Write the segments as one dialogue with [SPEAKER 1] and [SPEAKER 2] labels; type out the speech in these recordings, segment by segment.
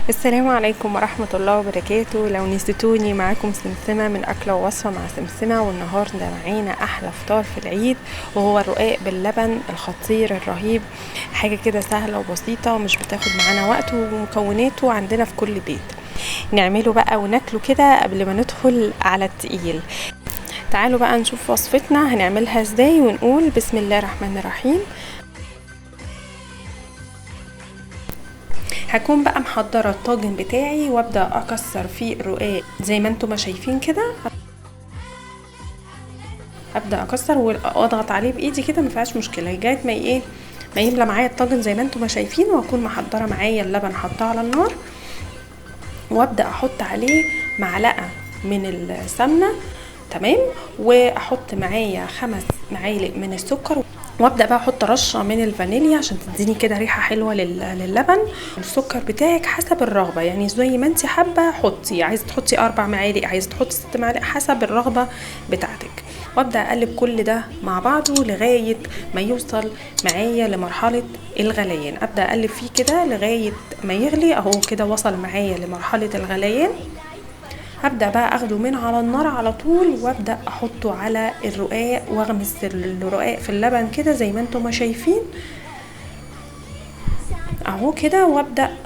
[SPEAKER 1] السلام عليكم ورحمة الله وبركاته. لو نسيتوني، معاكم سمسمة من أكلة ووصفة مع سمسمة. والنهاردة معانا أحلى فطار في العيد، وهو الرقاق باللبن الخطير الرهيب. حاجة كده سهلة وبسيطة ومش بتاخد معانا وقت، ومكوناته عندنا في كل بيت. نعمله بقى وناكله كده قبل ما ندخل على التقيل. تعالوا بقى نشوف وصفتنا هنعملها ازاي، ونقول بسم الله الرحمن الرحيم. هكون بقى محضره الطاجن بتاعي، وابدا اكسر فيه الرقاق زي ما انتم ما شايفين كده. ابدا اكسر واضغط عليه بايدي كده، ما فيهاش مشكله، لغايه ما يملى معايا الطاجن زي ما انتم ما شايفين. واكون محضره معايا اللبن حطاه على النار، وابدا احط عليه معلقه من السمنه. تمام. واحط معايا 5 معالق من السكر، وابدا بقى احط رشه من الفانيليا عشان تديني كده ريحه حلوه للبن. السكر بتاعك حسب الرغبه، يعني زي ما انت حابه حطي، عايزه تحطي 4 معالق، عايزه تحطي 6 معالق، حسب الرغبه بتاعتك. وابدا اقلب كل ده مع بعضه لغايه ما يوصل معايا لمرحله الغليان. ابدا اقلب فيه كده لغايه ما يغلي اهو كده، وصل معايا لمرحله الغليان. هبدأ بقى اخده من على النار على طول، وابدأ احطه على الرقاق، واغمس الرقاق في اللبن كده زي ما انتم ما شايفين اهو كده. وابدأ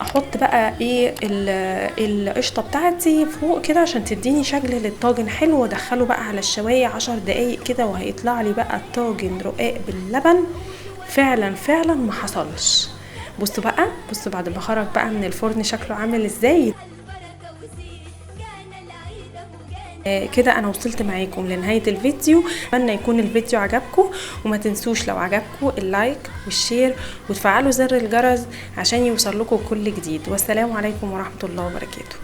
[SPEAKER 1] احط بقى القشطه بتاعتي فوق كده عشان تديني شكل للطاجن حلو، وادخله بقى على الشوايه 10 دقايق كده، وهيطلع لي بقى الطاجن رقاق باللبن. فعلا فعلا ما حصلش. بصوا بقى، بصوا بعد ما خرج بقى من الفرن شكله عامل ازاي. كده انا وصلت معاكم لنهاية الفيديو. اتمنى يكون الفيديو عجبكم، وما تنسوش لو عجبكم اللايك والشير، وتفعلوا زر الجرس عشان يوصل لكم كل جديد. والسلام عليكم ورحمة الله وبركاته.